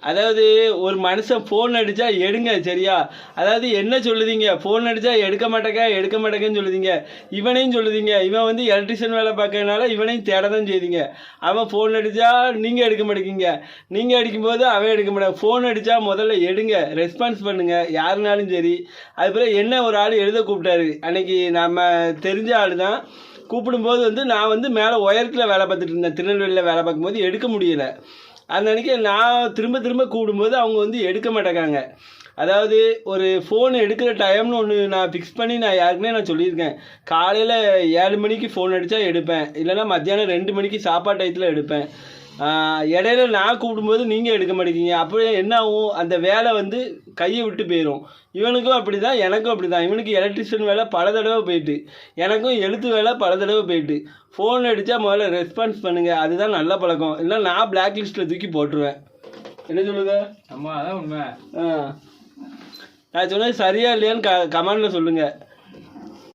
அதாவது ஒரு மனுஷன் ஃபோன் அடித்தா எடுங்க சரியா. அதாவது என்ன சொல்லுதீங்க, ஃபோன் அடித்தா எடுக்க மாட்டேங்கன்னு சொல்லுதீங்க. இவனையும் சொல்லுதீங்க, இவன் வந்து எலக்ட்ரிஷியன் வேலை பார்க்கறதுனால இவனையும் தேட தான் செய்தீங்க. அவன் ஃபோன் அடித்தா நீங்கள் எடுக்க மாட்டேங்கிங்க, நீங்கள் அடிக்கும்போது அவன் எடுக்க மாட்டான். ஃபோன் அடித்தா முதல்ல எடுங்க, ரெஸ்பான்ஸ் பண்ணுங்கள் யாருனாலும் சரி. அதுக்கப்புறம் என்ன ஒரு ஆள் எழுத கூப்பிட்டாரு அன்னைக்கு, நம்ம தெரிஞ்ச ஆள் தான். கூப்பிடும்போது வந்து நான் வந்து மேலே உயரத்தில் வேலை பார்த்துட்டு இருந்தேன், திருநெல்வேலியில் வேலை பார்க்கும்போது எடுக்க முடியலை. அந்த அன்றைக்கி நான் திரும்ப கூப்பிடும்போது அவங்க வந்து எடுக்க மாட்டேங்காங்க. அதாவது ஒரு ஃபோன் எடுக்கிற டைம்னு ஒன்று நான் ஃபிக்ஸ் பண்ணி நான் யாருக்குமே நான் சொல்லியிருக்கேன். காலையில் 7 மணிக்கு ஃபோன் அடித்தா எடுப்பேன், இல்லைன்னா மத்தியானம் 2 மணிக்கு சாப்பாடு டயத்தில் எடுப்பேன். இடையில நான் கூப்பிடும்போது நீங்கள் எடுக்க மாட்டேங்கிங்க. அப்படியே என்ன ஆகும், அந்த வேலை வந்து கையை விட்டு போயிடும். இவனுக்கும் அப்படி தான், எனக்கும் அப்படி தான். இவனுக்கு எலக்ட்ரிஷியன் வேலை பல தடவை போயிட்டு, எனக்கும் எழுத்து வேலை பல தடவை போயிட்டு. ஃபோன் அடித்தா முதல்ல ரெஸ்பான்ஸ் பண்ணுங்கள், அதுதான் நல்ல பழக்கம். இல்லை நான் பிளாக் லிஸ்ட்டில் தூக்கி போட்டுருவேன். என்ன சொல்லுங்க? அம்மா அதான் உண்மை. நான் சொன்னது சரியா இல்லையான்னு கமெண்டில் சொல்லுங்கள்.